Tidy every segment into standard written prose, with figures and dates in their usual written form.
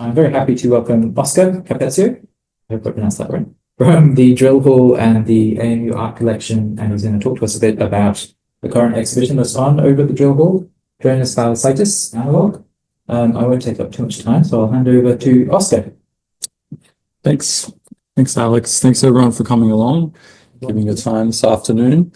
I'm very happy to welcome Oscar Capezio, I hope I pronounced that right, from the Drill Hall and the ANU Art Collection, and he's going to talk to us a bit about the current exhibition that's on over at the Drill Hall, Jonas Balsaitis, Analogue. I won't take up too much time, so I'll hand over to Oscar. Thanks, Alex. Thanks everyone for coming along, giving your time this afternoon.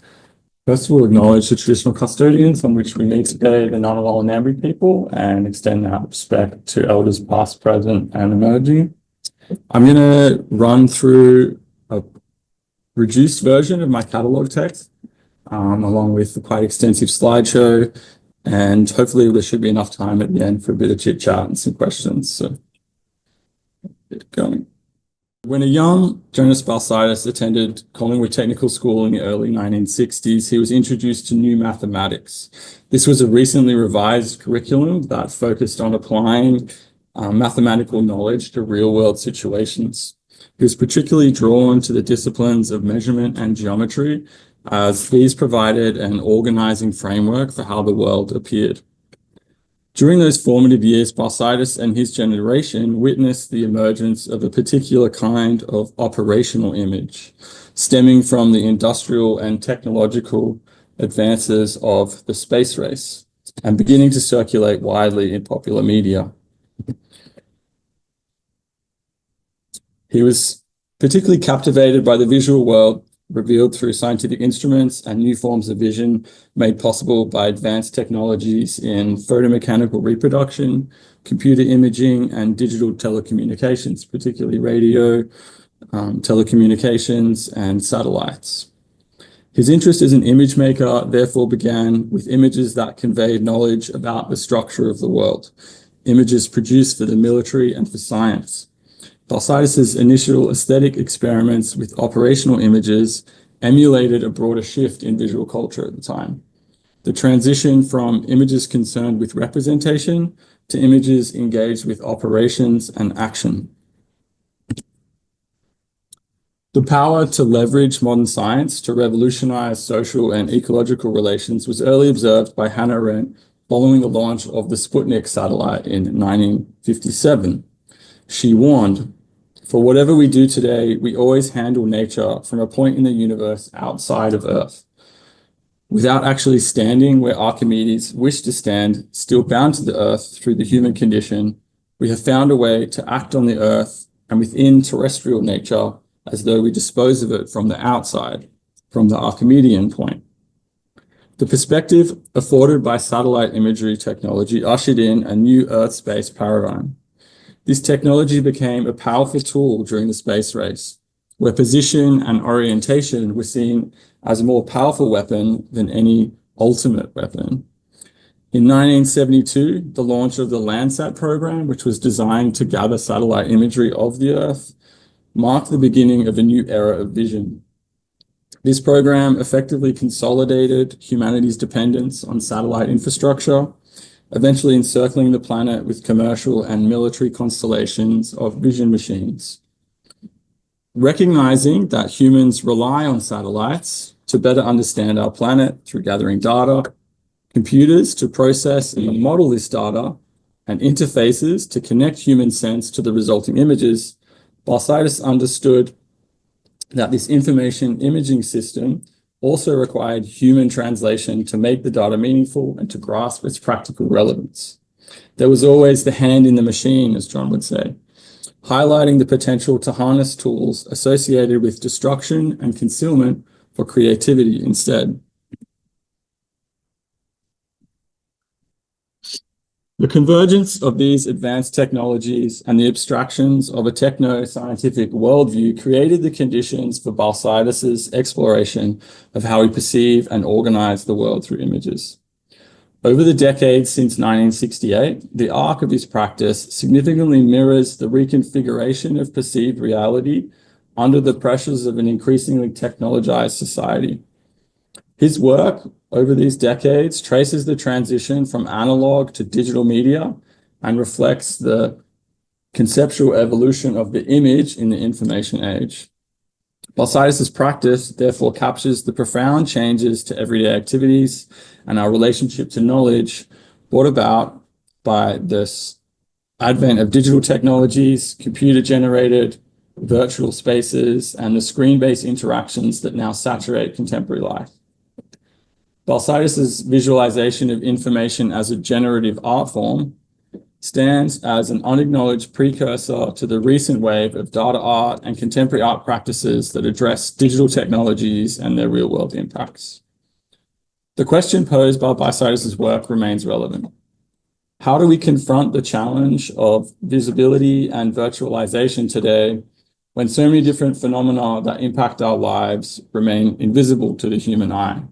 First, we'll acknowledge the traditional custodians on which we meet today, the Ngunnawal and Ngambri people, and extend that respect to elders past, present, and emerging. I'm going to run through a reduced version of my catalogue text, along with a quite extensive slideshow, and hopefully there should be enough time at the end for a bit of chit chat and some questions. So, get going. When a young Jonas Balsaitis attended Collingwood Technical School in the early 1960s, he was introduced to new mathematics. This was a recently revised curriculum that focused on applying mathematical knowledge to real-world situations. He was particularly drawn to the disciplines of measurement and geometry, as these provided an organizing framework for how the world appeared. During those formative years, Balsaitis and his generation witnessed the emergence of a particular kind of operational image, stemming from the industrial and technological advances of the space race and beginning to circulate widely in popular media. He was particularly captivated by the visual world revealed through scientific instruments and new forms of vision made possible by advanced technologies in photomechanical reproduction, computer imaging, and digital telecommunications, particularly radio, telecommunications, and satellites. His interest as an image maker therefore began with images that conveyed knowledge about the structure of the world, images produced for the military and for science. Balsaitis' initial aesthetic experiments with operational images emulated a broader shift in visual culture at the time. The transition from images concerned with representation to images engaged with operations and action. The power to leverage modern science to revolutionize social and ecological relations was early observed by Hannah Arendt following the launch of the Sputnik satellite in 1957. She warned, "For whatever we do today, we always handle nature from a point in the universe outside of Earth. Without actually standing where Archimedes wished to stand, still bound to the Earth through the human condition, we have found a way to act on the Earth and within terrestrial nature as though we dispose of it from the outside, from the Archimedean point." The perspective afforded by satellite imagery technology ushered in a new Earth-space paradigm. This technology became a powerful tool during the space race, where position and orientation were seen as a more powerful weapon than any ultimate weapon. In 1972, the launch of the Landsat program, which was designed to gather satellite imagery of the Earth, marked the beginning of a new era of vision. This program effectively consolidated humanity's dependence on satellite infrastructure, eventually encircling the planet with commercial and military constellations of vision machines. Recognizing that humans rely on satellites to better understand our planet through gathering data, computers to process and model this data, and interfaces to connect human sense to the resulting images, Balsaitis understood that this information imaging system also required human translation to make the data meaningful and to grasp its practical relevance. There was always the hand in the machine, as John would say, highlighting the potential to harness tools associated with destruction and concealment for creativity instead. The convergence of these advanced technologies and the abstractions of a techno-scientific worldview created the conditions for Balsaitis' exploration of how we perceive and organize the world through images. Over the decades since 1968, the arc of his practice significantly mirrors the reconfiguration of perceived reality under the pressures of an increasingly technologized society. His work over these decades traces the transition from analog to digital media and reflects the conceptual evolution of the image in the information age. Balsaitis' practice therefore captures the profound changes to everyday activities and our relationship to knowledge brought about by this advent of digital technologies, computer-generated virtual spaces, and the screen-based interactions that now saturate contemporary life. Balsaitis' visualization of information as a generative art form stands as an unacknowledged precursor to the recent wave of data art and contemporary art practices that address digital technologies and their real-world impacts. The question posed by Balsaitis' work remains relevant. How do we confront the challenge of visibility and virtualization today when so many different phenomena that impact our lives remain invisible to the human eye,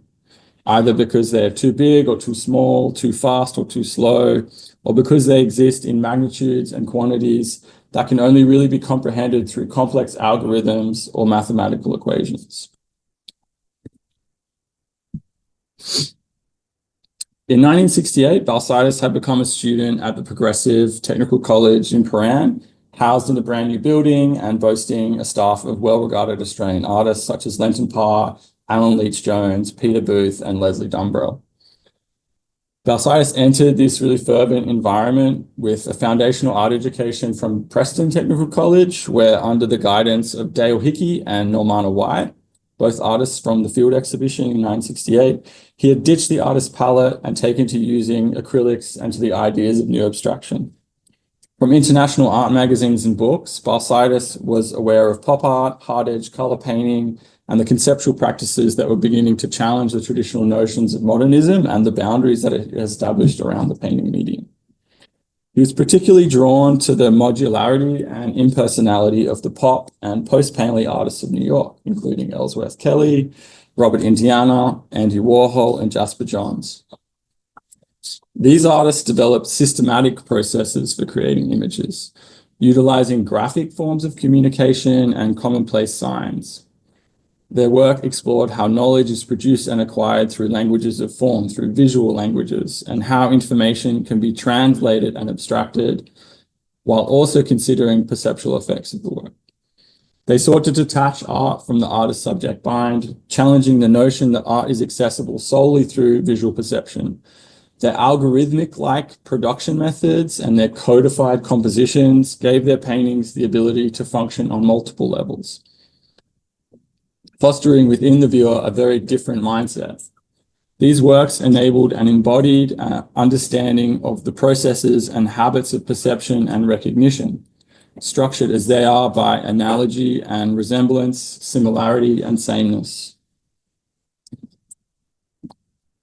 either because they're too big or too small, too fast or too slow, or because they exist in magnitudes and quantities that can only really be comprehended through complex algorithms or mathematical equations? In 1968, Balsaitis had become a student at the Progressive Technical College in Paran, housed in a brand new building and boasting a staff of well-regarded Australian artists such as Lenton Parr, Alan Leach-Jones, Peter Booth, and Leslie Dumbrell. Balsaitis entered this really fervent environment with a foundational art education from Preston Technical College, where under the guidance of Dale Hickey and Normana White, both artists from the field exhibition in 1968, he had ditched the artist palette and taken to using acrylics and to the ideas of new abstraction. From international art magazines and books, Balsaitis was aware of pop art, hard-edge color painting, and the conceptual practices that were beginning to challenge the traditional notions of modernism and the boundaries that it established around the painting medium. He was particularly drawn to the modularity and impersonality of the pop and post-Painley artists of New York, including Ellsworth Kelly, Robert Indiana, Andy Warhol, and Jasper Johns. These artists developed systematic processes for creating images, utilizing graphic forms of communication and commonplace signs. Their work explored how knowledge is produced and acquired through languages of form, through visual languages, and how information can be translated and abstracted, while also considering perceptual effects of the work. They sought to detach art from the artist's subject bind, challenging the notion that art is accessible solely through visual perception. Their algorithmic-like production methods and their codified compositions gave their paintings the ability to function on multiple levels, fostering within the viewer a very different mindset. These works enabled an embodied understanding of the processes and habits of perception and recognition, structured as they are by analogy and resemblance, similarity and sameness.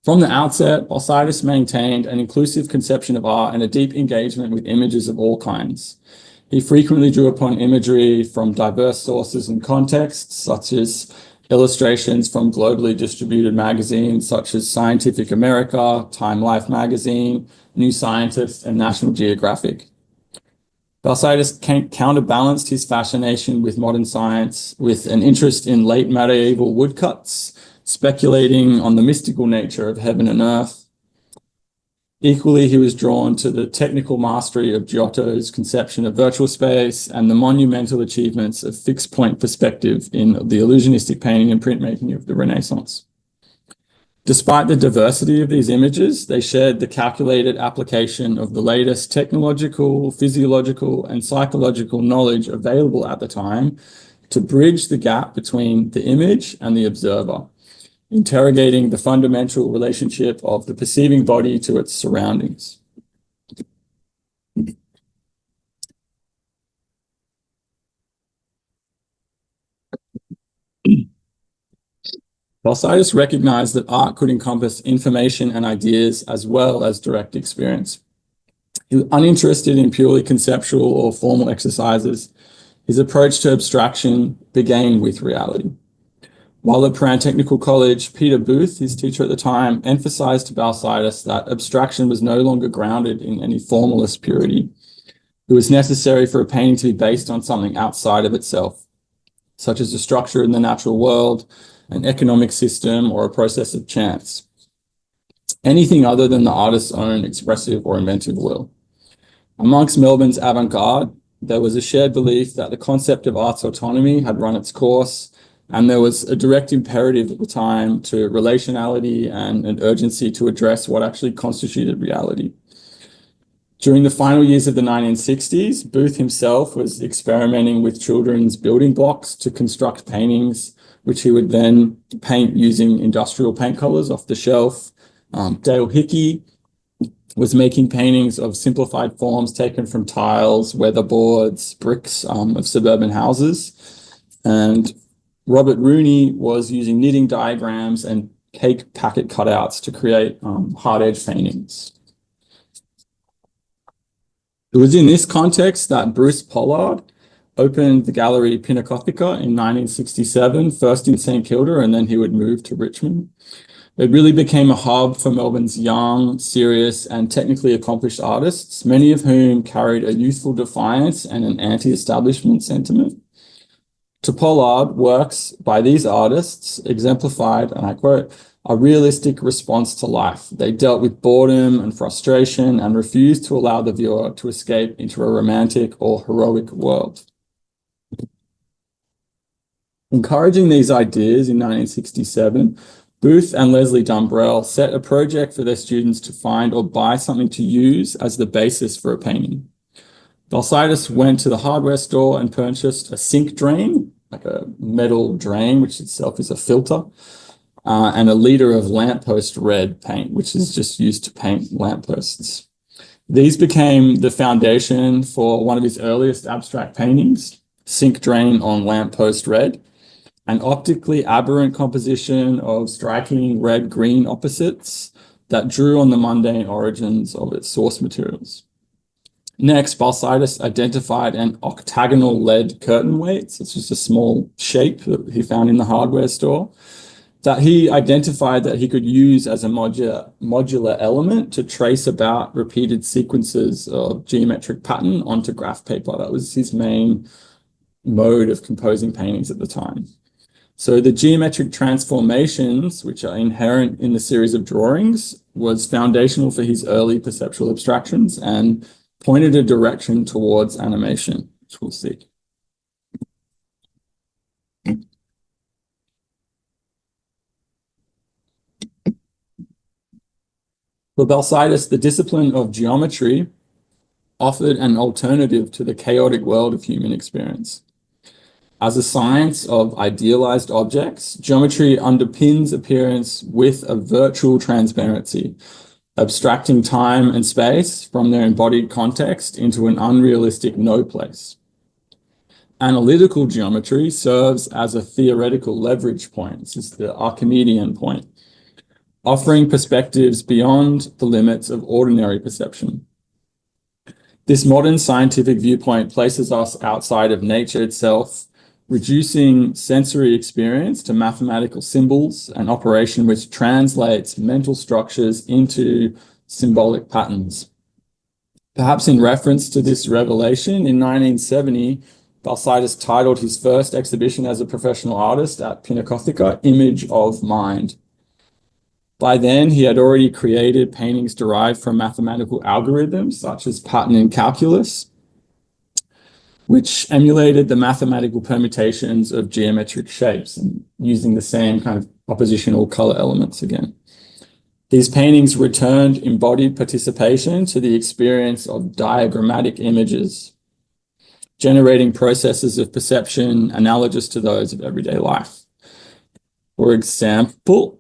From the outset, Balsaitis maintained an inclusive conception of art and a deep engagement with images of all kinds. He frequently drew upon imagery from diverse sources and contexts, such as illustrations from globally distributed magazines such as Scientific America, Time Life magazine, New Scientist, and National Geographic. Balsaitis counterbalanced his fascination with modern science with an interest in late medieval woodcuts, speculating on the mystical nature of heaven and earth. Equally, he was drawn to the technical mastery of Giotto's conception of virtual space and the monumental achievements of fixed point perspective in the illusionistic painting and printmaking of the Renaissance. Despite the diversity of these images, they shared the calculated application of the latest technological, physiological, and psychological knowledge available at the time to bridge the gap between the image and the observer, interrogating the fundamental relationship of the perceiving body to its surroundings. Balsaitis recognized that art could encompass information and ideas as well as direct experience. He was uninterested in purely conceptual or formal exercises. His approach to abstraction began with reality. While at Paran Technical College, Peter Booth, his teacher at the time, emphasized to Balsaitis that abstraction was no longer grounded in any formalist purity. It was necessary for a painting to be based on something outside of itself, such as a structure in the natural world, an economic system, or a process of chance. Anything other than the artist's own expressive or inventive will. Amongst Melbourne's avant-garde, there was a shared belief that the concept of art's autonomy had run its course, and there was a direct imperative at the time to relationality and an urgency to address what actually constituted reality. During the final years of the 1960s, Booth himself was experimenting with children's building blocks to construct paintings, which he would then paint using industrial paint colors off the shelf. Dale Hickey was making paintings of simplified forms taken from tiles, weatherboards, bricks of suburban houses. And Robert Rooney was using knitting diagrams and cake packet cutouts to create hard edge paintings. It was in this context that Bruce Pollard opened the gallery Pinacotheca in 1967, first in St Kilda, and then he would move to Richmond. It really became a hub for Melbourne's young, serious, and technically accomplished artists, many of whom carried a youthful defiance and an anti-establishment sentiment. To Pollard, works by these artists exemplified, and I quote, a realistic response to life. They dealt with boredom and frustration and refused to allow the viewer to escape into a romantic or heroic world. Encouraging these ideas in 1967, Booth and Leslie Dumbrell set a project for their students to find or buy something to use as the basis for a painting. Balsaitis went to the hardware store and purchased a sink drain, like a metal drain, which itself is a filter, and a liter of lamppost red paint, which is just used to paint lampposts. These became the foundation for one of his earliest abstract paintings, Sink Drain on Lamppost Red, an optically aberrant composition of striking red-green opposites that drew on the mundane origins of its source materials. Next, Balsaitis identified an octagonal lead curtain weight, so it's just a small shape that he found in the hardware store, that he identified that he could use as a modular element to trace about repeated sequences of geometric pattern onto graph paper. That was his main mode of composing paintings at the time. So the geometric transformations, which are inherent in the series of drawings, was foundational for his early perceptual abstractions and pointed a direction towards animation, which we'll see. For Balsaitis, the discipline of geometry offered an alternative to the chaotic world of human experience. As a science of idealized objects, geometry underpins appearance with a virtual transparency, abstracting time and space from their embodied context into an unrealistic no place. Analytical geometry serves as a theoretical leverage point. This is the Archimedean point, offering perspectives beyond the limits of ordinary perception. This modern scientific viewpoint places us outside of nature itself, reducing sensory experience to mathematical symbols, an operation which translates mental structures into symbolic patterns. Perhaps in reference to this revelation, in 1970, Balsaitis titled his first exhibition as a professional artist at Pinacotheca, Image of Mind. By then, he had already created paintings derived from mathematical algorithms, such as pattern in calculus, which emulated the mathematical permutations of geometric shapes and using the same kind of oppositional color elements again. These paintings returned embodied participation to the experience of diagrammatic images, generating processes of perception analogous to those of everyday life. For example,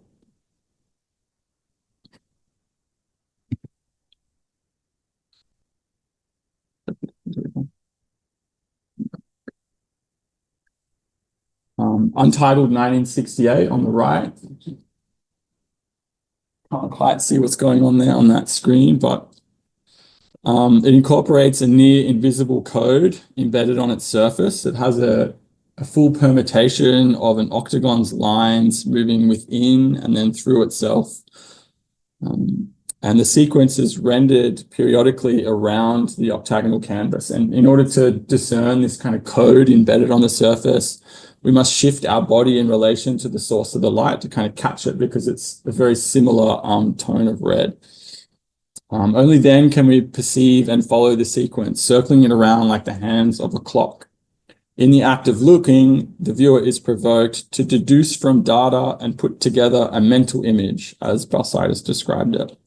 Untitled 1968 on the right. Can't quite see what's going on there on that screen, but it incorporates a near invisible code embedded on its surface. It has a full permutation of an octagon's lines moving within and then through itself. And the sequence is rendered periodically around the octagonal canvas. And in order to discern this kind of code embedded on the surface, we must shift our body in relation to the source of the light to kind of catch it, because it's a very similar tone of red. Only then can we perceive and follow the sequence, circling it around like the hands of a clock. In the act of looking, the viewer is provoked to deduce from data and put together a mental image, as Balsaitis described it.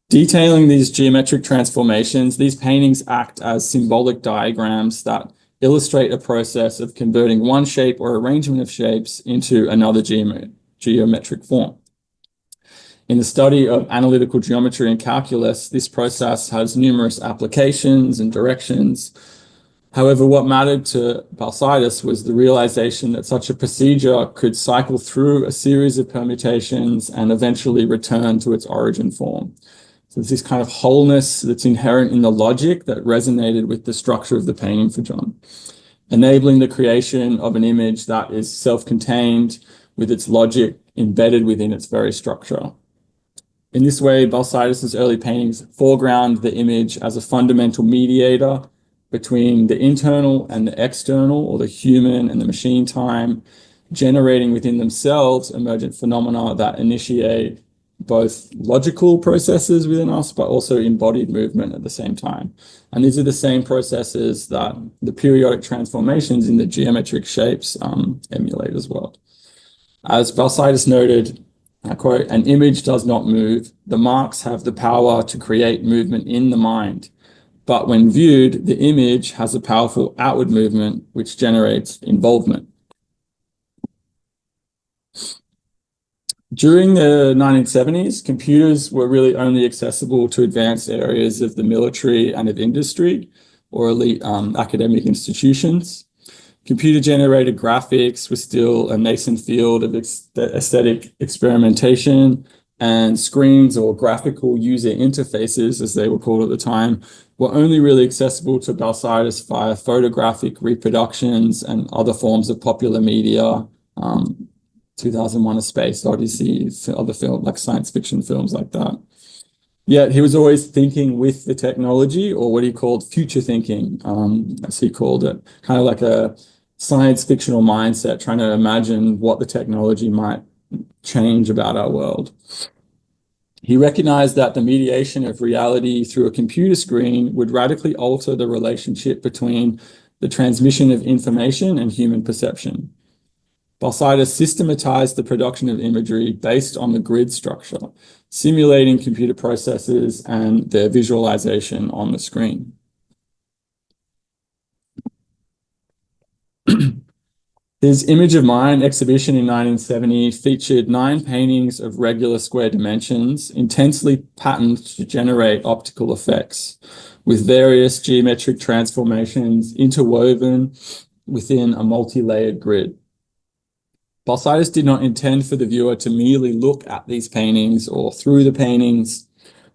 Detailing these geometric transformations, these paintings act as symbolic diagrams that illustrate a process of converting one shape or arrangement of shapes into another geometric form. In the study of analytical geometry and calculus, this process has numerous applications and directions. However, what mattered to Balsaitis was the realization that such a procedure could cycle through a series of permutations and eventually return to its origin form. So there's this kind of wholeness that's inherent in the logic that resonated with the structure of the painting for John, enabling the creation of an image that is self-contained with its logic embedded within its very structure. In this way, Balsaitis' early paintings foreground the image as a fundamental mediator between the internal and the external, or the human and the machine time, generating within themselves emergent phenomena that initiate both logical processes within us, but also embodied movement at the same time. And these are the same processes that the periodic transformations in the geometric shapes emulate as well. As Balsaitis noted, I quote, "An image does not move. The marks have the power to create movement in the mind. But when viewed, the image has a powerful outward movement which generates involvement." During the 1970s, computers were really only accessible to advanced areas of the military and of industry, or elite academic institutions. Computer-generated graphics was still a nascent field of aesthetic experimentation, and screens, or graphical user interfaces, as they were called at the time, were only really accessible to Balsaitis via photographic reproductions and other forms of popular media, 2001: A Space Odyssey, other films like science fiction films like that. Yet he was always thinking with the technology, or what he called future thinking, as he called it, kind of like a science fictional mindset, trying to imagine what the technology might change about our world. He recognized that the mediation of reality through a computer screen would radically alter the relationship between the transmission of information and human perception. Balsaitis systematized the production of imagery based on the grid structure, simulating computer processes and their visualization on the screen. His Image of Mind exhibition in 1970 featured 9 paintings of regular square dimensions, intensely patterned to generate optical effects, with various geometric transformations interwoven within a multi-layered grid. Balsaitis did not intend for the viewer to merely look at these paintings or through the paintings.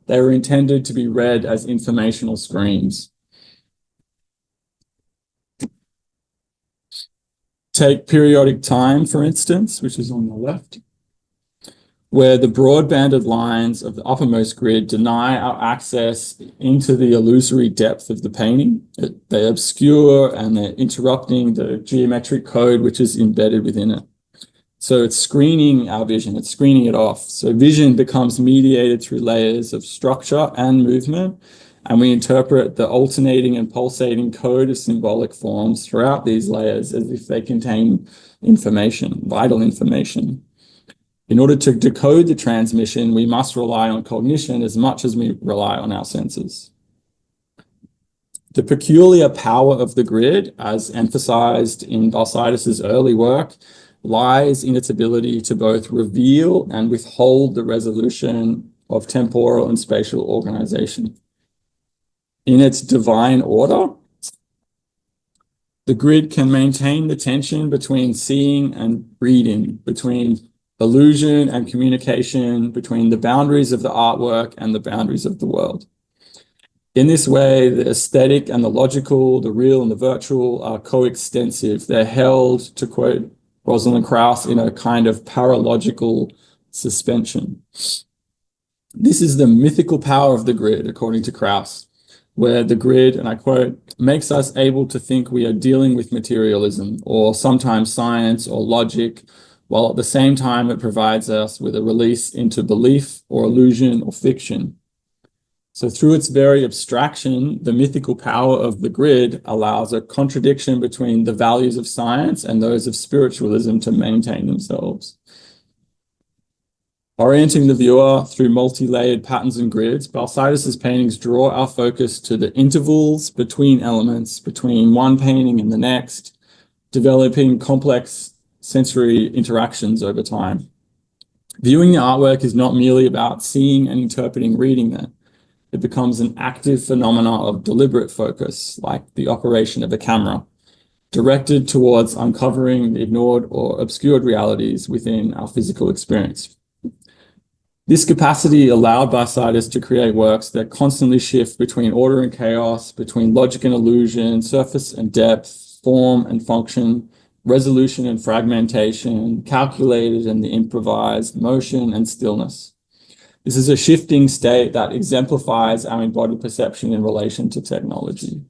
They were intended to be read as informational screens. Take periodic time, for instance, which is on the left, where the broad-banded lines of the uppermost grid deny our access into the illusory depth of the painting. They obscure and they're interrupting the geometric code which is embedded within it. So it's screening our vision, it's screening it off. So vision becomes mediated through layers of structure and movement, and we interpret the alternating and pulsating code of symbolic forms throughout these layers as if they contain information, vital information. In order to decode the transmission, we must rely on cognition as much as we rely on our senses. The peculiar power of the grid, as emphasized in Balsaitis' early work, lies in its ability to both reveal and withhold the resolution of temporal and spatial organization. In its divine order, the grid can maintain the tension between seeing and reading, between illusion and communication, between the boundaries of the artwork and the boundaries of the world. In this way, the aesthetic and the logical, the real and the virtual are coextensive. They're held, to quote Rosalind Krauss, in a kind of paralogical suspension. This is the mythical power of the grid, according to Krauss, where the grid, and I quote, makes us able to think we are dealing with materialism, or sometimes science or logic, while at the same time it provides us with a release into belief or illusion or fiction. So through its very abstraction, the mythical power of the grid allows a contradiction between the values of science and those of spiritualism to maintain themselves. Orienting the viewer through multi-layered patterns and grids, Balsaitis' paintings draw our focus to the intervals between elements, between one painting and the next, developing complex sensory interactions over time. Viewing the artwork is not merely about seeing and interpreting reading them. It becomes an active phenomena of deliberate focus, like the operation of a camera, directed towards uncovering the ignored or obscured realities within our physical experience. This capacity allowed Balsaitis to create works that constantly shift between order and chaos, between logic and illusion, surface and depth, form and function, resolution and fragmentation, calculated and the improvised, motion and stillness. This is a shifting state that exemplifies our embodied perception in relation to technology.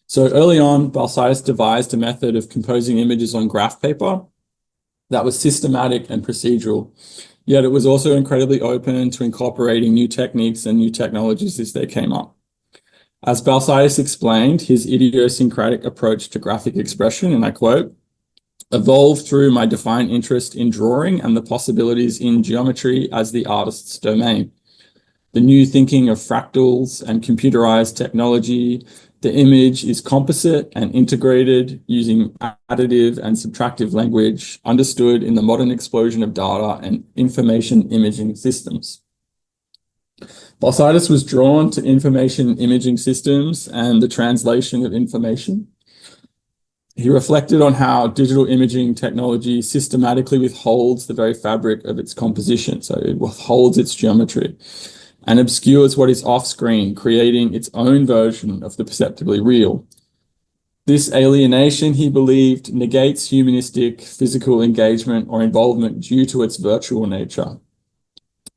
So early on, Balsaitis devised a method of composing images on graph paper that was systematic and procedural, yet it was also incredibly open to incorporating new techniques and new technologies as they came up. As Balsaitis explained, his idiosyncratic approach to graphic expression, and I quote, "evolved through my defined interest in drawing and the possibilities in geometry as the artist's domain. The new thinking of fractals and computerized technology, the image is composite and integrated using additive and subtractive language understood in the modern explosion of data and information imaging systems." Balsaitis was drawn to information imaging systems and the translation of information. He reflected on how digital imaging technology systematically withholds the very fabric of its composition, so it withholds its geometry, and obscures what is off-screen, creating its own version of the perceptibly real. This alienation, he believed, negates humanistic physical engagement or involvement due to its virtual nature.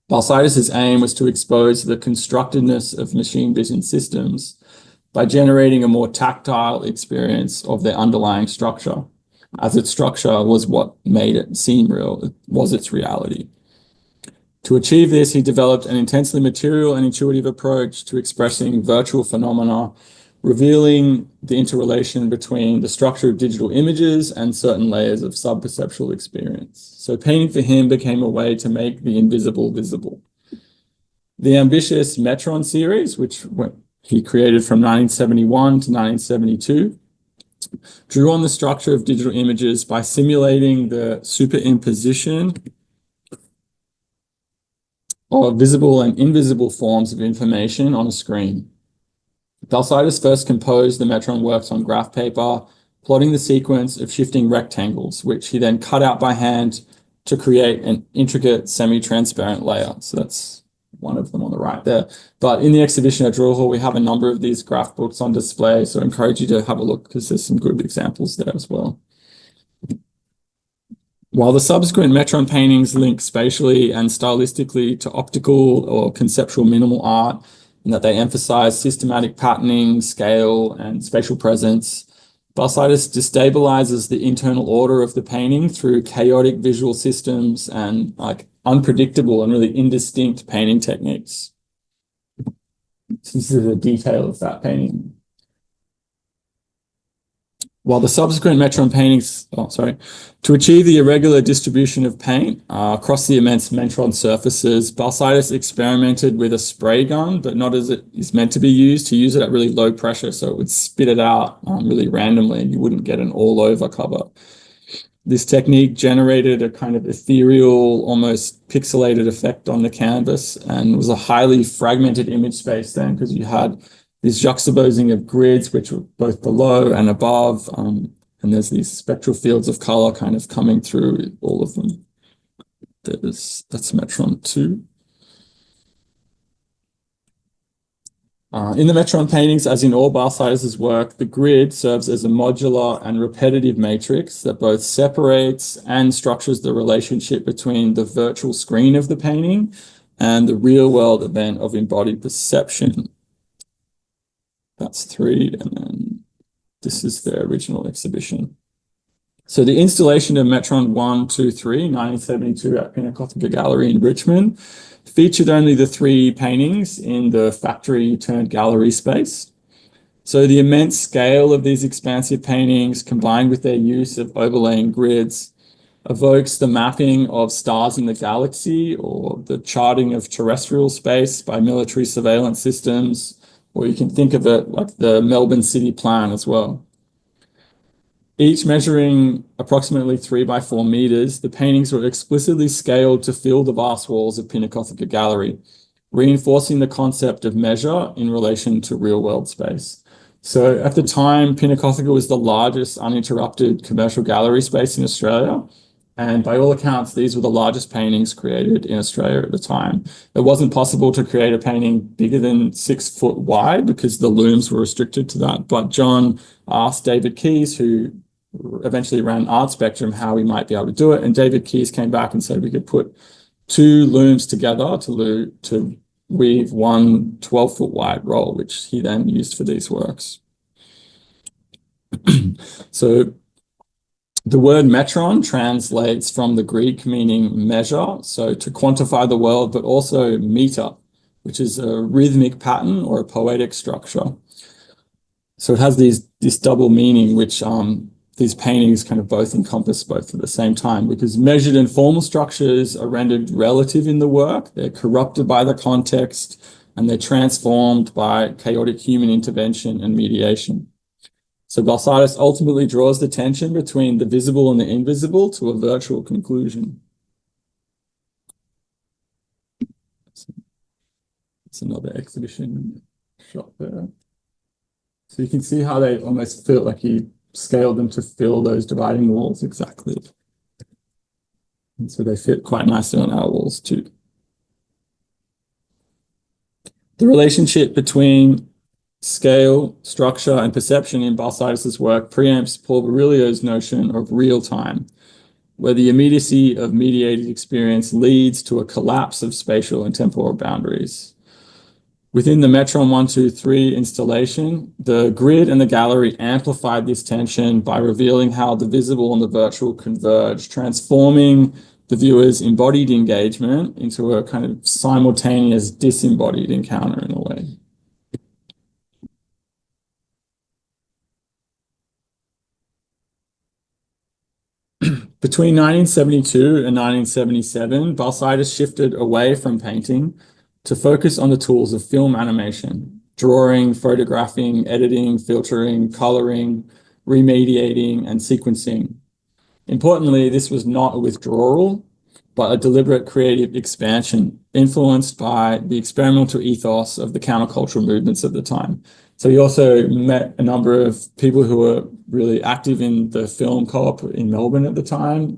Balsaitis' aim was to expose the constructedness of machine vision systems by generating a more tactile experience of their underlying structure, as its structure was what made it seem real, it was its reality. To achieve this, he developed an intensely material and intuitive approach to expressing virtual phenomena, revealing the interrelation between the structure of digital images and certain layers of sub-perceptual experience. So painting for him became a way to make the invisible visible. The ambitious Metron series, which he created from 1971 to 1972, drew on the structure of digital images by simulating the superimposition of visible and invisible forms of information on a screen. Balsaitis first composed the Metron works on graph paper, plotting the sequence of shifting rectangles, which he then cut out by hand to create an intricate semi-transparent layer. So that's one of them on the right there. But in the exhibition at Drill Hall, we have a number of these graph books on display, so I encourage you to have a look because there's some good examples there as well. While the subsequent Metron paintings link spatially and stylistically to optical or conceptual minimal art, in that they emphasize systematic patterning, scale, and spatial presence, Balsaitis destabilizes the internal order of the painting through chaotic visual systems and unpredictable and really indistinct painting techniques. This is a detail of that painting. While the subsequent Metron paintings, to achieve the irregular distribution of paint across the immense Metron surfaces, Balsaitis experimented with a spray gun, but not as it is meant to be used. He used it at really low pressure, so it would spit it out really randomly, and you wouldn't get an all-over cover. This technique generated a kind of ethereal, almost pixelated effect on the canvas, and was a highly fragmented image space then, because you had this juxtaposing of grids, which were both below and above, and there's these spectral fields of color kind of coming through all of them. That's Metron 2. In the Metron paintings, as in all Balsaitis' work, the grid serves as a modular and repetitive matrix that both separates and structures the relationship between the virtual screen of the painting and the real-world event of embodied perception. That's 3, and then this is the original exhibition. So the installation of Metron 1, 2, 3, 1972 at Pinacotheca Gallery in Richmond featured only the 3 paintings in the factory turned gallery space. So the immense scale of these expansive paintings, combined with their use of overlaying grids, evokes the mapping of stars in the galaxy or the charting of terrestrial space by military surveillance systems, or you can think of it like the Melbourne city plan as well. Each measuring approximately 3 by 4 meters, the paintings were explicitly scaled to fill the vast walls of Pinacotheca Gallery, reinforcing the concept of measure in relation to real-world space. So at the time, Pinacotheca was the largest uninterrupted commercial gallery space in Australia. And by all accounts, these were the largest paintings created in Australia at the time. It wasn't possible to create a painting bigger than 6 foot wide because the looms were restricted to that. But John asked David Keyes, who eventually ran Art Spectrum, how we might be able to do it. And David Keyes came back and said we could put 2 looms together to weave one 12-foot wide roll, which he then used for these works. So the word metron translates from the Greek meaning measure, so to quantify the world, but also meter, which is a rhythmic pattern or a poetic structure. So it has this double meaning, which these paintings kind of both encompass both at the same time, because measured and formal structures are rendered relative in the work. They're corrupted by the context, and they're transformed by chaotic human intervention and mediation. So Balsaitis ultimately draws the tension between the visible and the invisible to a virtual conclusion. It's another exhibition shot there. So you can see how they almost feel like he scaled them to fill those dividing walls exactly. And so they fit quite nicely on our walls too. The relationship between scale, structure, and perception in Balsaitis' work preempts Paul Virilio's notion of real time, where the immediacy of mediated experience leads to a collapse of spatial and temporal boundaries. Within the Metron 1, 2, 3 installation, the grid and the gallery amplified this tension by revealing how the visible and the virtual converge, transforming the viewer's embodied engagement into a kind of simultaneous disembodied encounter in a way. Between 1972 and 1977, Balsaitis shifted away from painting to focus on the tools of film animation, drawing, photographing, editing, filtering, coloring, remediating, and sequencing. Importantly, this was not a withdrawal, but a deliberate creative expansion influenced by the experimental ethos of the countercultural movements at the time. So he also met a number of people who were really active in the film co-op in Melbourne at the time,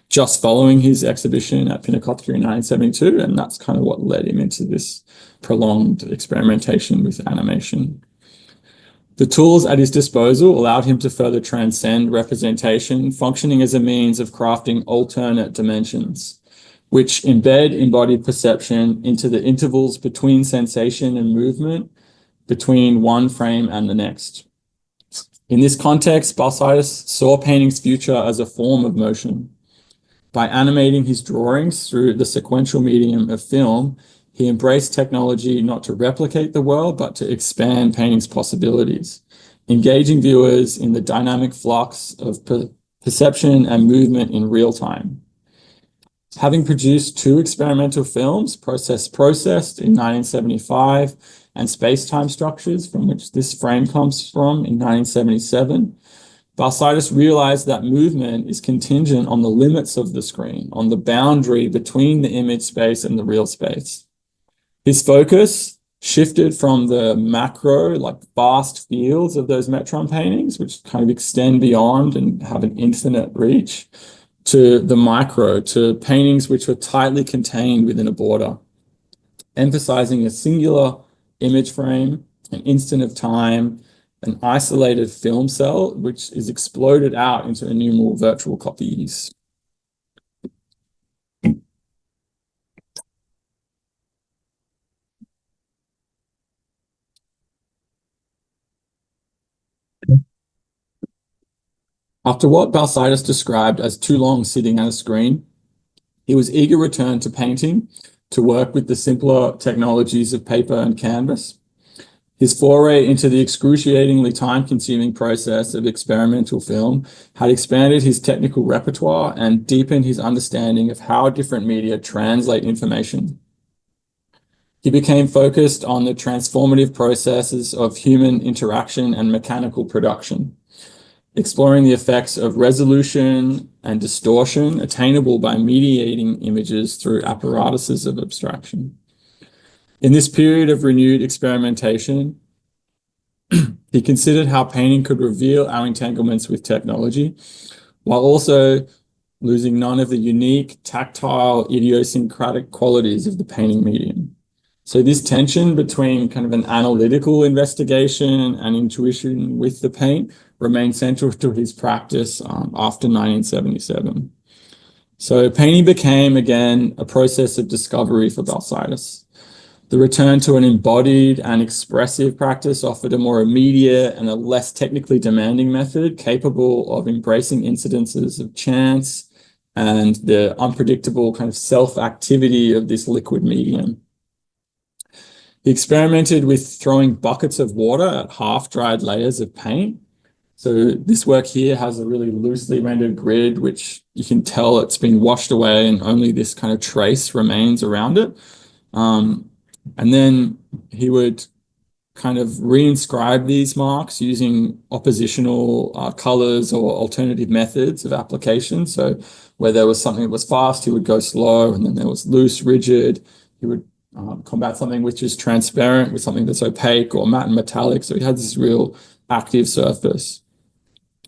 just following his exhibition at Pinacotheca in 1972, and that's kind of what led him into this prolonged experimentation with animation. The tools at his disposal allowed him to further transcend representation, functioning as a means of crafting alternate dimensions, which embed embodied perception into the intervals between sensation and movement, between one frame and the next. In this context, Balsaitis saw painting's future as a form of motion. By animating his drawings through the sequential medium of film, he embraced technology not to replicate the world, but to expand painting's possibilities, engaging viewers in the dynamic flux of perception and movement in real time. Having produced 2 experimental films, Processed in 1975 and Space-Time Structures, from which this frame comes from in 1977, Balsaitis realized that movement is contingent on the limits of the screen, on the boundary between the image space and the real space. His focus shifted from the macro, like vast fields of those Metron paintings, which kind of extend beyond and have an infinite reach, to the micro, to paintings which were tightly contained within a border, emphasizing a singular image frame, an instant of time, an isolated film cell, which is exploded out into innumerable virtual copies. After what Balsaitis described as too long sitting at a screen, he was eager to return to painting to work with the simpler technologies of paper and canvas. His foray into the excruciatingly time-consuming process of experimental film had expanded his technical repertoire and deepened his understanding of how different media translate information. He became focused on the transformative processes of human interaction and mechanical production, exploring the effects of resolution and distortion attainable by mediating images through apparatuses of abstraction. In this period of renewed experimentation, he considered how painting could reveal our entanglements with technology, while also losing none of the unique, tactile, idiosyncratic qualities of the painting medium. So this tension between kind of an analytical investigation and intuition with the paint remained central to his practice after 1977. So painting became, again, a process of discovery for Balsaitis. The return to an embodied and expressive practice offered a more immediate and a less technically demanding method capable of embracing incidences of chance and the unpredictable kind of self-activity of this liquid medium. He experimented with throwing buckets of water at half-dried layers of paint. So this work here has a really loosely rendered grid, which you can tell it's been washed away and only this kind of trace remains around it. And then he would kind of reinscribe these marks using oppositional colors or alternative methods of application. So where there was something that was fast, he would go slow, and then there was loose, rigid. He would combat something which is transparent with something that's opaque or matte and metallic. So he had this real active surface.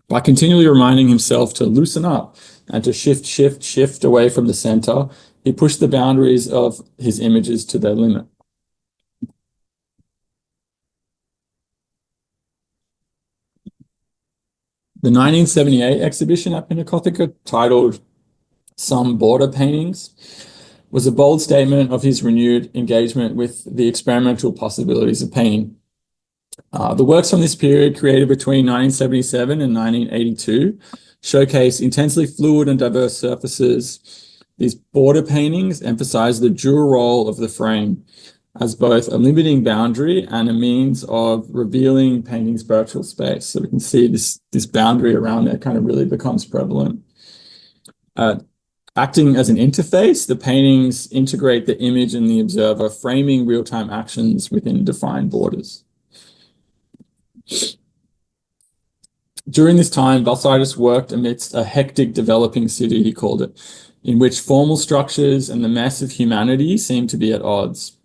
By continually reminding himself to loosen up and to shift away from the center, he pushed the boundaries of his images to their limit. The 1978 exhibition at Pinacotheca, titled Some Border Paintings, was a bold statement of his renewed engagement with the experimental possibilities of painting. The works from this period, created between 1977 and 1982, showcase intensely fluid and diverse surfaces. These border paintings emphasize the dual role of the frame as both a limiting boundary and a means of revealing painting's virtual space. So we can see this boundary around there kind of really becomes prevalent. Acting as an interface, the paintings integrate the image and the observer, framing real-time actions within defined borders. During this time, Balsaitis worked amidst a hectic developing city, he called it, in which formal structures and the mess of humanity seemed to be at odds.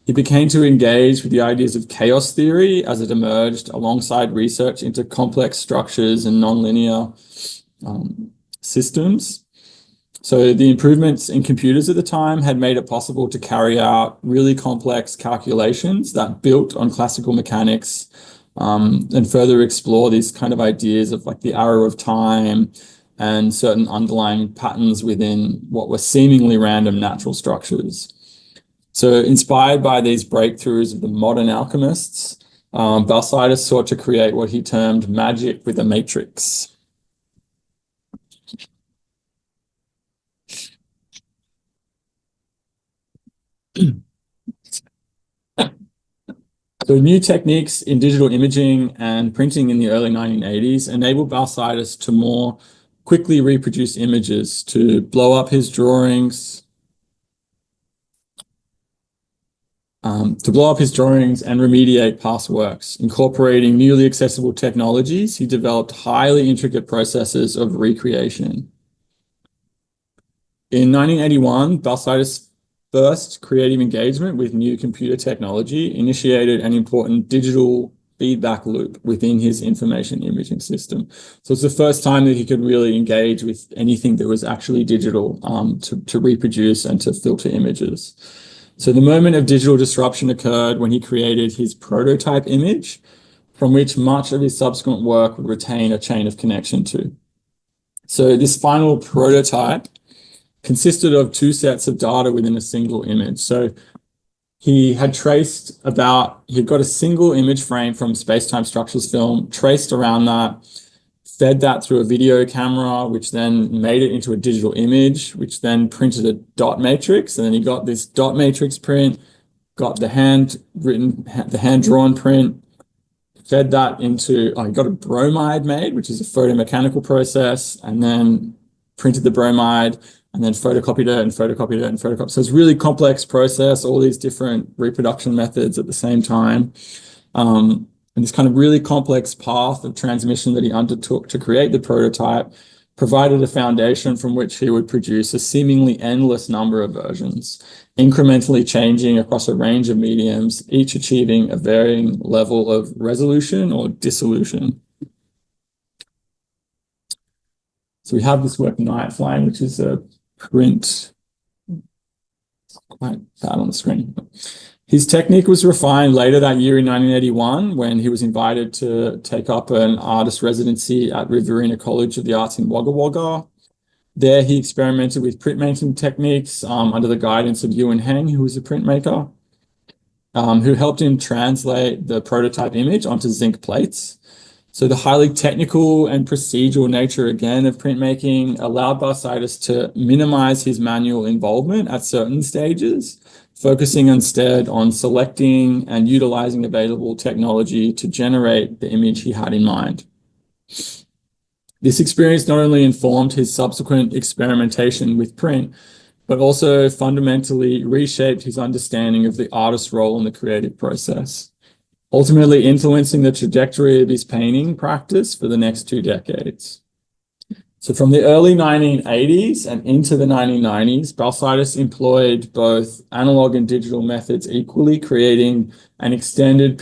He began to engage with the ideas of chaos theory as it emerged alongside research into complex structures and nonlinear systems. So the improvements in computers at the time had made it possible to carry out really complex calculations that built on classical mechanics and further explore these kind of ideas of like the arrow of time and certain underlying patterns within what were seemingly random natural structures. So inspired by these breakthroughs of the modern alchemists, Balsaitis sought to create what he termed magic with a matrix. So new techniques in digital imaging and printing in the early 1980s enabled Balsaitis to more quickly reproduce images, to blow up his drawings, and remediate past works. Incorporating newly accessible technologies, he developed highly intricate processes of recreation. In 1981, Balsaitis' first creative engagement with new computer technology initiated an important digital feedback loop within his information imaging system. So it's the first time that he could really engage with anything that was actually digital to reproduce and to filter images. So the moment of digital disruption occurred when he created his prototype image, from which much of his subsequent work would retain a chain of connection to. So this final prototype consisted of two sets of data within a single image. So he had got a single image frame from space-time structures film, traced around that, fed that through a video camera, which then made it into a digital image, which then printed a dot matrix. And then he got this dot matrix print, got the hand-drawn print, fed that into, he got a bromide made, which is a photomechanical process, and then printed the bromide, and then photocopied it and photocopied it and photocopied. So it's a really complex process, all these different reproduction methods at the same time. And this kind of really complex path of transmission that he undertook to create the prototype provided a foundation from which he would produce a seemingly endless number of versions, incrementally changing across a range of mediums, each achieving a varying level of resolution or dissolution. So we have this work, Night Flame, which is a print, quite bad on the screen. His technique was refined later that year in 1981 when he was invited to take up an artist residency at Riverina College of the Arts in Wagga Wagga. There he experimented with printmaking techniques under the guidance of Ewan Heng, who was a printmaker, who helped him translate the prototype image onto zinc plates. So the highly technical and procedural nature, again, of printmaking allowed Balsaitis to minimize his manual involvement at certain stages, focusing instead on selecting and utilizing available technology to generate the image he had in mind. This experience not only informed his subsequent experimentation with print, but also fundamentally reshaped his understanding of the artist's role in the creative process, ultimately influencing the trajectory of his painting practice for the next 2 decades. So from the early 1980s and into the 1990s, Balsaitis employed both analog and digital methods equally, creating an extended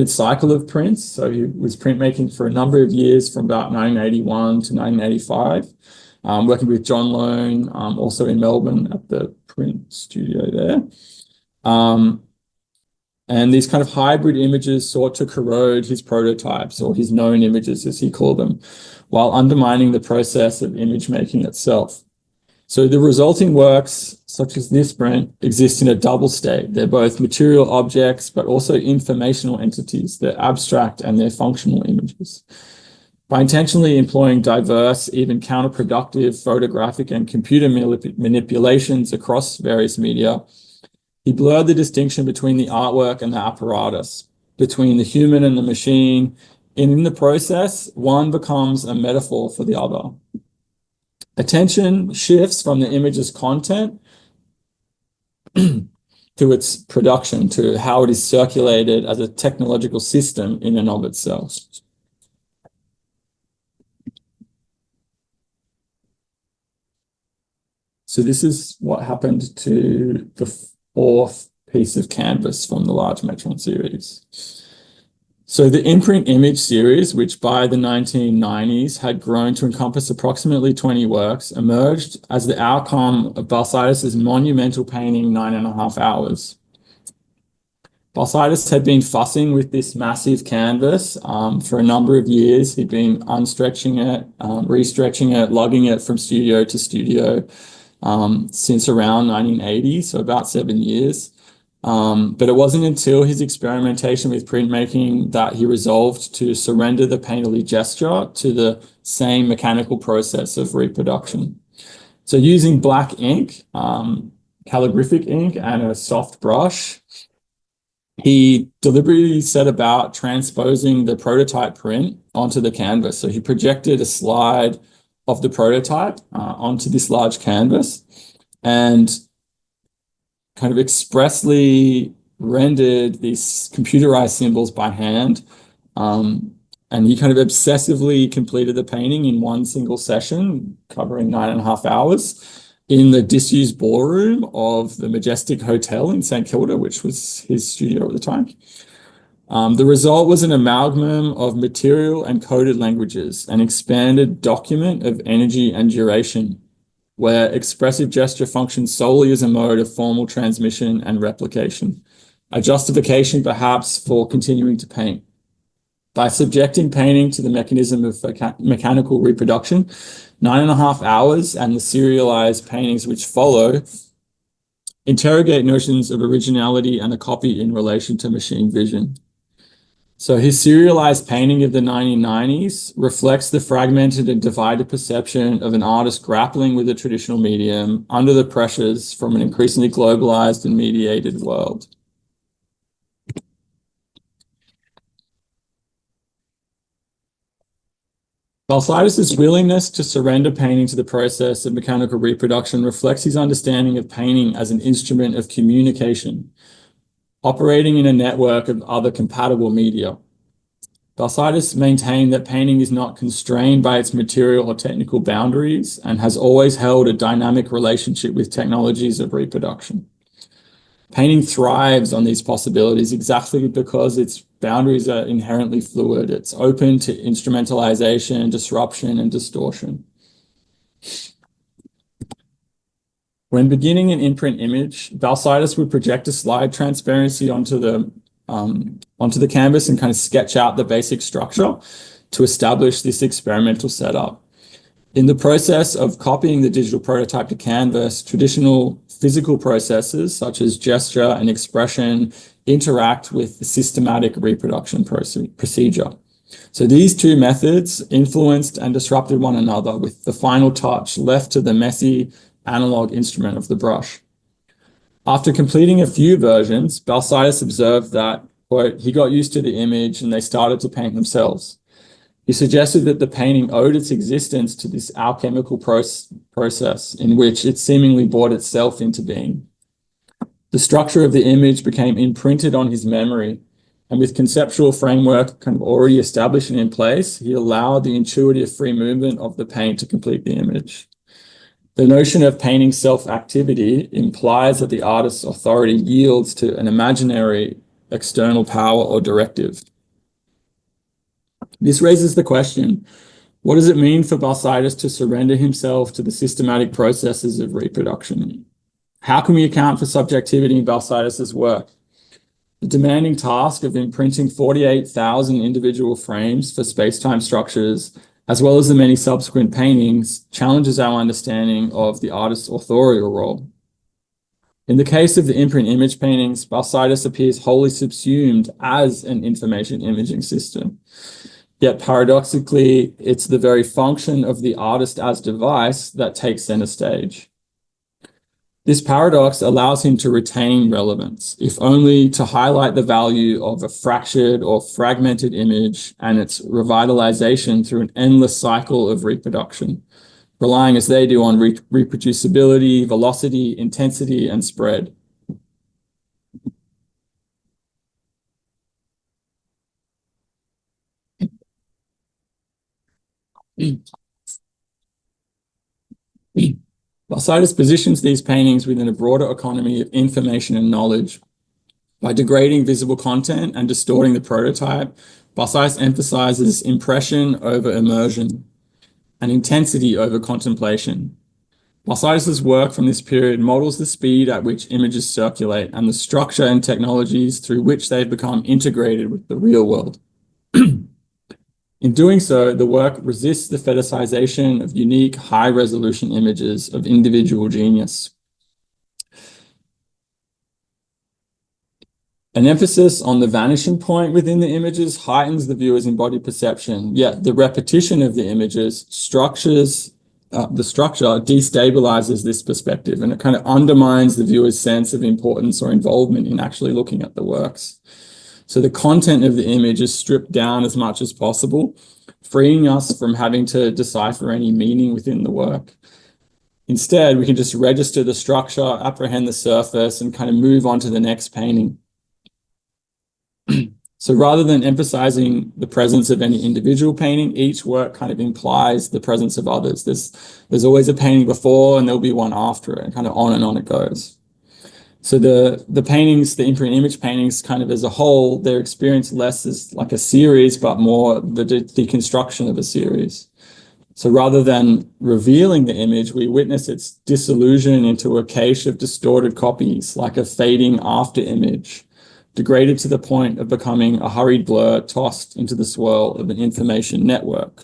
cycle of prints. So he was printmaking for a number of years from about 1981 to 1985, working with John Lone, also in Melbourne at the print studio there. And these kind of hybrid images sought to corrode his prototypes, or his known images as he called them, while undermining the process of image making itself. So the resulting works, such as this print, exist in a double state. They're both material objects, but also informational entities. They're abstract and they're functional images. By intentionally employing diverse, even counterproductive photographic and computer manipulations across various media, he blurred the distinction between the artwork and the apparatus, between the human and the machine, and in the process, one becomes a metaphor for the other. Attention shifts from the image's content to its production, to how it is circulated as a technological system in and of itself. So this is what happened to the 4th piece of canvas from the large Metron series. So the imprint image series, which by the 1990s had grown to encompass approximately 20 works, emerged as the outcome of Balsaitis' monumental painting 9.5 Hours. Balsaitis had been fussing with this massive canvas for a number of years. He'd been unstretching it, restretching it, lugging it from studio to studio since around 1980, so about 7 years. But it wasn't until his experimentation with printmaking that he resolved to surrender the painterly gesture to the same mechanical process of reproduction. So using black ink, calligraphic ink, and a soft brush, he deliberately set about transposing the prototype print onto the canvas. So he projected a slide of the prototype onto this large canvas and kind of expressly rendered these computerized symbols by hand. And he kind of obsessively completed the painting in one single session, covering 9.5 hours, in the disused ballroom of the Majestic Hotel in St Kilda, which was his studio at the time. The result was an amalgam of material and coded languages, an expanded document of energy and duration, where expressive gesture functions solely as a mode of formal transmission and replication, a justification perhaps for continuing to paint. By subjecting painting to the mechanism of mechanical reproduction, 9.5 Hours and the serialized paintings which follow interrogate notions of originality and a copy in relation to machine vision. So his serialized painting of the 1990s reflects the fragmented and divided perception of an artist grappling with a traditional medium under the pressures from an increasingly globalized and mediated world. Balsaitis' willingness to surrender painting to the process of mechanical reproduction reflects his understanding of painting as an instrument of communication, operating in a network of other compatible media. Balsaitis maintained that painting is not constrained by its material or technical boundaries and has always held a dynamic relationship with technologies of reproduction. Painting thrives on these possibilities exactly because its boundaries are inherently fluid. It's open to instrumentalization, disruption, and distortion. When beginning an imprint image, Balsaitis would project a slide transparency onto the canvas and kind of sketch out the basic structure to establish this experimental setup. In the process of copying the digital prototype to canvas, traditional physical processes such as gesture and expression interact with the systematic reproduction procedure. So these two methods influenced and disrupted one another, with the final touch left to the messy analog instrument of the brush. After completing a few versions, Balsaitis observed that, quote, he got used to the image and they started to paint themselves. He suggested that the painting owed its existence to this alchemical process in which it seemingly brought itself into being. The structure of the image became imprinted on his memory, and with conceptual framework kind of already established and in place, he allowed the intuitive free movement of the paint to complete the image. The notion of painting self-activity implies that the artist's authority yields to an imaginary external power or directive. This raises the question, what does it mean for Balsaitis to surrender himself to the systematic processes of reproduction? How can we account for subjectivity in Balsaitis' work? The demanding task of imprinting 48,000 individual frames for space-time structures, as well as the many subsequent paintings, challenges our understanding of the artist's authorial role. In the case of the imprint image paintings, Balsaitis appears wholly subsumed as an information imaging system. Yet paradoxically, it's the very function of the artist as device that takes center stage. This paradox allows him to retain relevance, if only to highlight the value of a fractured or fragmented image and its revitalization through an endless cycle of reproduction, relying as they do on reproducibility, velocity, intensity, and spread. Balsaitis positions these paintings within a broader economy of information and knowledge. By degrading visible content and distorting the prototype, Balsaitis emphasizes impression over immersion and intensity over contemplation. Balsaitis' work from this period models the speed at which images circulate and the structure and technologies through which they've become integrated with the real world. In doing so, the work resists the fetishization of unique, high-resolution images of individual genius. An emphasis on the vanishing point within the images heightens the viewer's embodied perception, yet the repetition of the images the structure destabilizes this perspective, and it kind of undermines the viewer's sense of importance or involvement in actually looking at the works. So the content of the image is stripped down as much as possible, freeing us from having to decipher any meaning within the work. Instead, we can just register the structure, apprehend the surface, and kind of move on to the next painting. So rather than emphasizing the presence of any individual painting, each work kind of implies the presence of others. There's always a painting before and there'll be one after it, and kind of on it goes. So the paintings, the imprint image paintings kind of as a whole, they're experienced less as like a series, but more the deconstruction of a series. So rather than revealing the image, we witness its dissolution into a cache of distorted copies, like a fading after image, degraded to the point of becoming a hurried blur tossed into the swirl of an information network.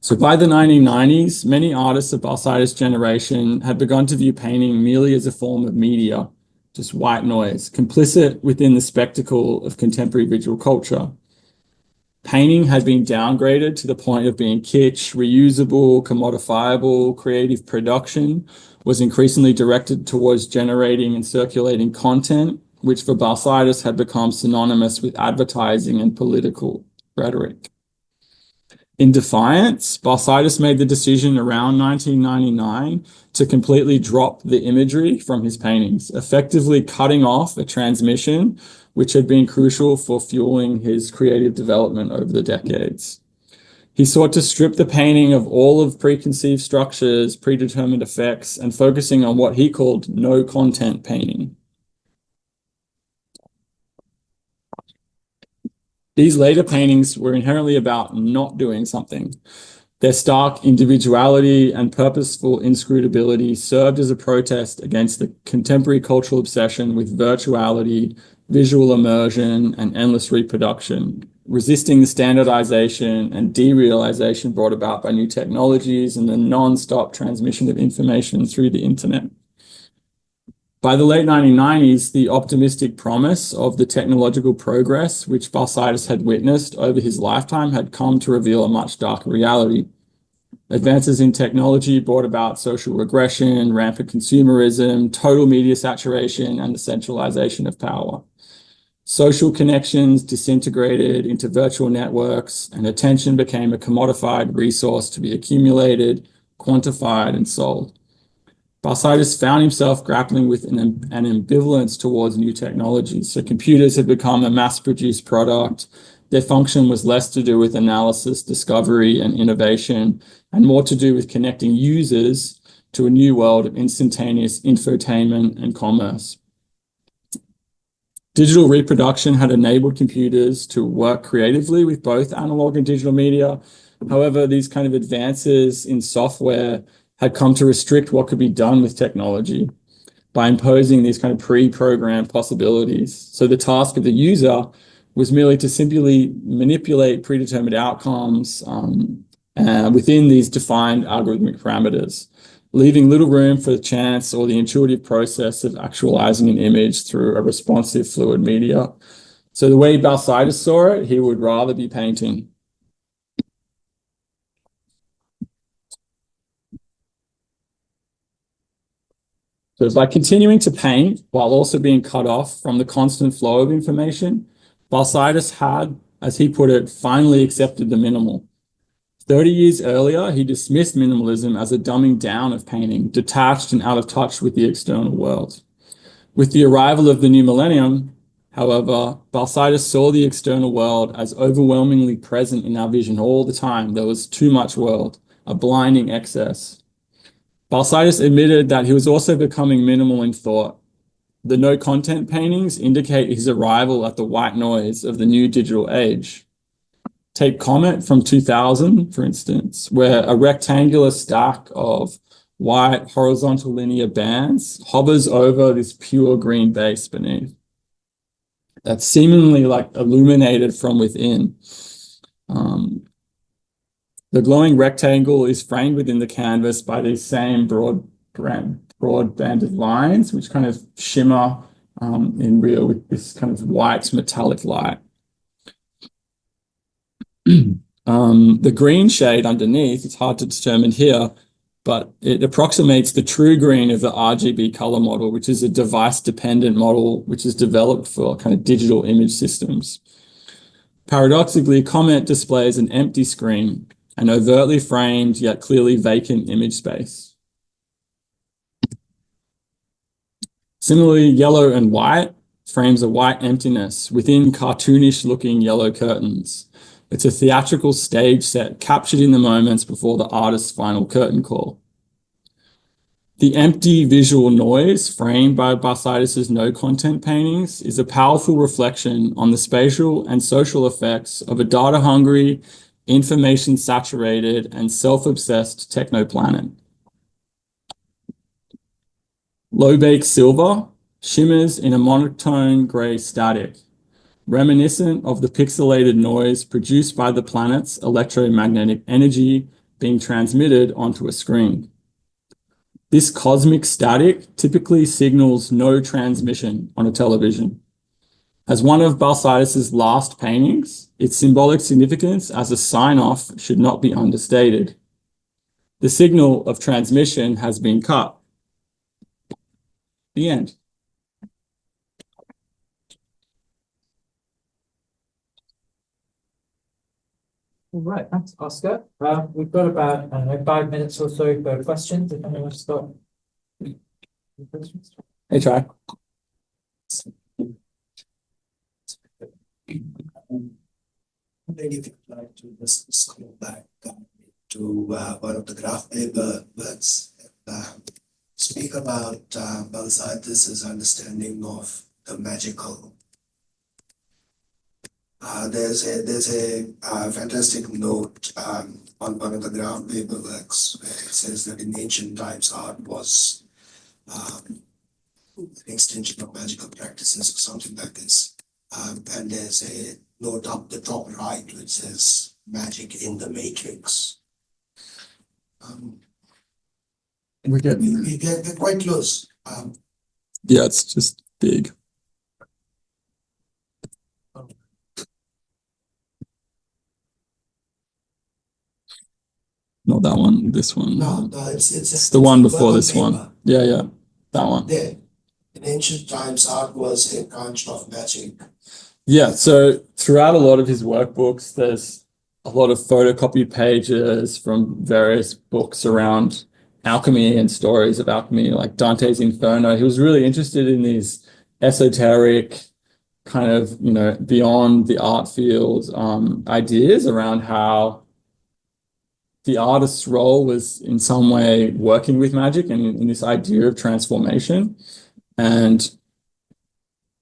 So by the 1990s, many artists of Balsaitis' generation had begun to view painting merely as a form of media, just white noise, complicit within the spectacle of contemporary visual culture. Painting had been downgraded to the point of being kitsch, reusable, commodifiable. Creative production was increasingly directed towards generating and circulating content, which for Balsaitis had become synonymous with advertising and political rhetoric. In defiance, Balsaitis made the decision around 1999 to completely drop the imagery from his paintings, effectively cutting off a transmission which had been crucial for fueling his creative development over the decades. He sought to strip the painting of all of preconceived structures, predetermined effects, and focusing on what he called no content painting. These later paintings were inherently about not doing something. Their stark individuality and purposeful inscrutability served as a protest against the contemporary cultural obsession with virtuality, visual immersion, and endless reproduction, resisting the standardization and derealization brought about by new technologies and the non-stop transmission of information through the internet. By the late 1990s, the optimistic promise of the technological progress which Balsaitis had witnessed over his lifetime had come to reveal a much darker reality. Advances in technology brought about social regression, rampant consumerism, total media saturation, and the centralization of power. Social connections disintegrated into virtual networks, and attention became a commodified resource to be accumulated, quantified, and sold. Balsaitis found himself grappling with an ambivalence towards new technologies. So computers had become a mass-produced product. Their function was less to do with analysis, discovery, and innovation, and more to do with connecting users to a new world of instantaneous infotainment and commerce. Digital reproduction had enabled computers to work creatively with both analog and digital media. However, these kind of advances in software had come to restrict what could be done with technology by imposing these kind of pre-programmed possibilities. So the task of the user was merely to simply manipulate predetermined outcomes within these defined algorithmic parameters, leaving little room for the chance or the intuitive process of actualizing an image through a responsive fluid media. So the way Balsaitis saw it, he would rather be painting. So by continuing to paint while also being cut off from the constant flow of information, Balsaitis had, as he put it, finally accepted the minimal. 30 years earlier, he dismissed minimalism as a dumbing down of painting, detached and out of touch with the external world. With the arrival of the new millennium, however, Balsaitis saw the external world as overwhelmingly present in our vision all the time. There was too much world, a blinding excess. Balsaitis admitted that he was also becoming minimal in thought. The no-content paintings indicate his arrival at the white noise of the new digital age. Take Comet from 2000, for instance, where a rectangular stack of white horizontal linear bands hovers over this pure green base beneath. That's seemingly like illuminated from within. The glowing rectangle is framed within the canvas by these same broad banded lines, which kind of shimmer in real with this kind of white metallic light. The green shade underneath, it's hard to determine here, but it approximates the true green of the RGB color model, which is a device-dependent model which is developed for kind of digital image systems. Paradoxically, Comet displays an empty screen, an overtly framed yet clearly vacant image space. Similarly, yellow and white frames a white emptiness within cartoonish-looking yellow curtains. It's a theatrical stage set captured in the moments before the artist's final curtain call. The empty visual noise framed by Balsaitis' no-content paintings is a powerful reflection on the spatial and social effects of a data-hungry, information-saturated, and self-obsessed techno-planet. Low-bake silver shimmers in a monotone gray static, reminiscent of the pixelated noise produced by the planet's electromagnetic energy being transmitted onto a screen. This cosmic static typically signals no transmission on a television. As one of Balsaitis' last paintings, its symbolic significance as a sign-off should not be understated. The signal of transmission has been cut. The end. All right, thanks, Oscar. We've got about, I don't know, 5 minutes or so for questions, if anyone wants to start. Any questions? Hey, try. Maybe if you'd like to just scroll back to one of the graph paper works and speak about Balsaitis' understanding of the magical. There's a fantastic note on one of the graph paper works where it says that in ancient times art was an extension of magical practices or something like this. And there's a note up the top right which says magic in the matrix. We get, We're quite close. yeah, it's just big. Not that one, this one. No, It's the one before this one. Yeah, yeah, that one. There. In ancient times, art was a branch of magic. Yeah, so throughout a lot of his workbooks, there's a lot of photocopied pages from various books around alchemy and stories of alchemy, like Dante's Inferno. He was really interested in these esoteric kind of, you know, beyond the art field ideas around how the artist's role was in some way working with magic and in this idea of transformation. And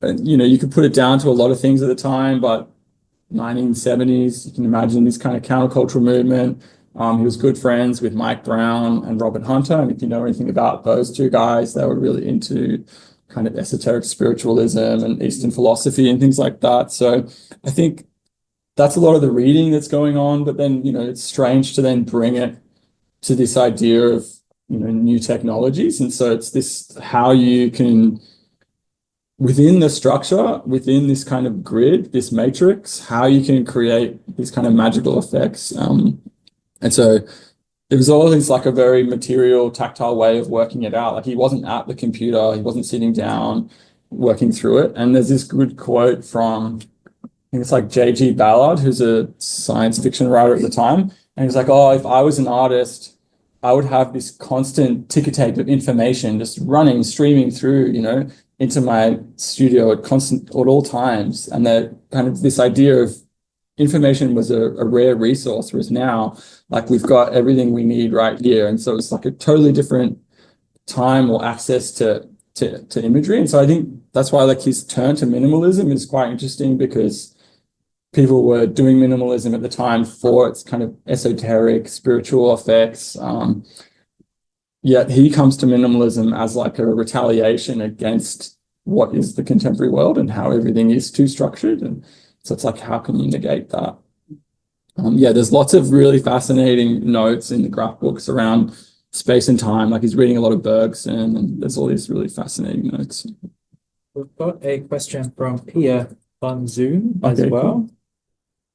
you know, you could put it down to a lot of things at the time, but 1970s, you can imagine this kind of countercultural movement. He was good friends with Mike Brown and Robert Hunter. And if you know anything about those two guys, they were really into kind of esoteric spiritualism and Eastern philosophy and things like that. So I think that's a lot of the reading that's going on. But then, you know, it's strange to then bring it to this idea of, you know, new technologies. And so it's this, how you can, within the structure, within this kind of grid, this matrix, how you can create these kind of magical effects. And so it was always like a very material, tactile way of working it out. Like he wasn't at the computer, he wasn't sitting down working through it. And there's this good quote from, I think it's like J.G. Ballard, who's a science fiction writer at the time. And he's like, oh, if I was an artist, I would have this constant ticker tape of information just running, streaming through, you know, into my studio at all times. And that kind of this idea of information was a rare resource, whereas now, like we've got everything we need right here. And so it's like a totally different time or access to imagery. And so I think that's why like his turn to minimalism is quite interesting, because people were doing minimalism at the time for its kind of esoteric spiritual effects. Yet he comes to minimalism as like a retaliation against what is the contemporary world and how everything is too structured. And so it's like, how can you negate that? Yeah, there's lots of really fascinating notes in the graph books around space and time. Like he's reading a lot of Bergson, and there's all these really fascinating notes. We've got a question from Pia on Zoom as well,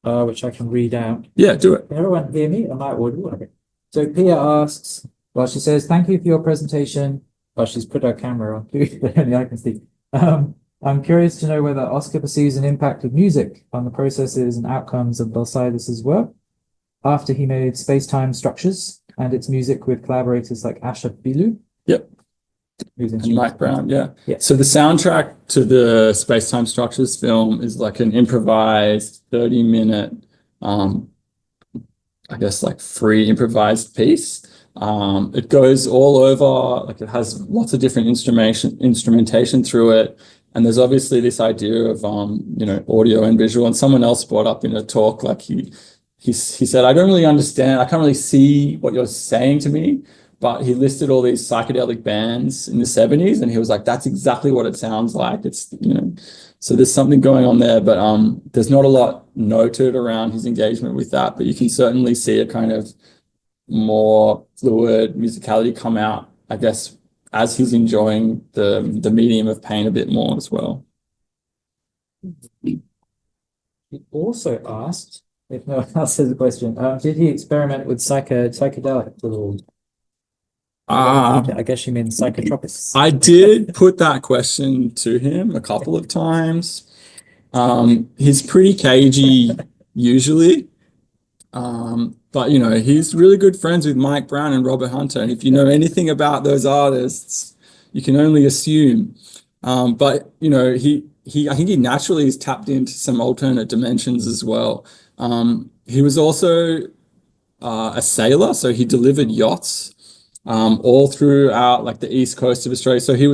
which I can read out. Yeah, do it. Can everyone hear me? Am I audible? Okay. So Pia asks, well, she says, thank you for your presentation. Well, she's put her camera on too, only I can see. I'm curious to know whether Oscar perceives an impact of music on the processes and outcomes of Balsaitis' work after he made space-time structures and its music with collaborators like Asher Bilu. Yep. And Mike Brown, yeah. So the soundtrack to the Space-Time Structures film is like an improvised 30-minute, I guess like free improvised piece. It goes all over, like it has lots of different instrumentation through it. And there's obviously this idea of, you know, audio and visual. And someone else brought up in a talk, like he said, I don't really understand. I can't really see what you're saying to me. But he listed all these psychedelic bands in the 70s. And he was like, that's exactly what it sounds like. It's, you know, so there's something going on there. But there's not a lot noted around his engagement with that. But you can certainly see a kind of more fluid musicality come out I guess, as he's enjoying the medium of paint a bit more as well. He also asked, if no one else has a question, did he experiment with psychedelic little? I guess you mean psychotropics. I did put that question to him a couple of times. He's pretty cagey usually. But you know, he's really good friends with Mike Brown and Robert Hunter. And if you know anything about those artists, you can only assume. But you know, I think he naturally is tapped into some alternate dimensions as well. He was also a sailor, so he delivered yachts all throughout like the east coast of Australia. So he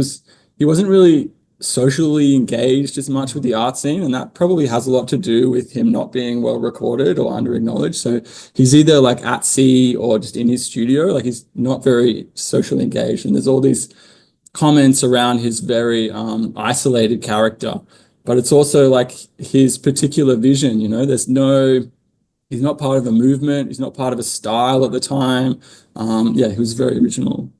wasn't really socially engaged as much with the art scene, and that probably has a lot to do with him not being well recorded or under acknowledged. So he's either like at sea or just in his studio, like he's not very socially engaged. And there's all these comments around his very isolated character, but it's also like his particular vision, you know, he's not part of a movement, he's not part of a style at the time. Yeah, he was very original.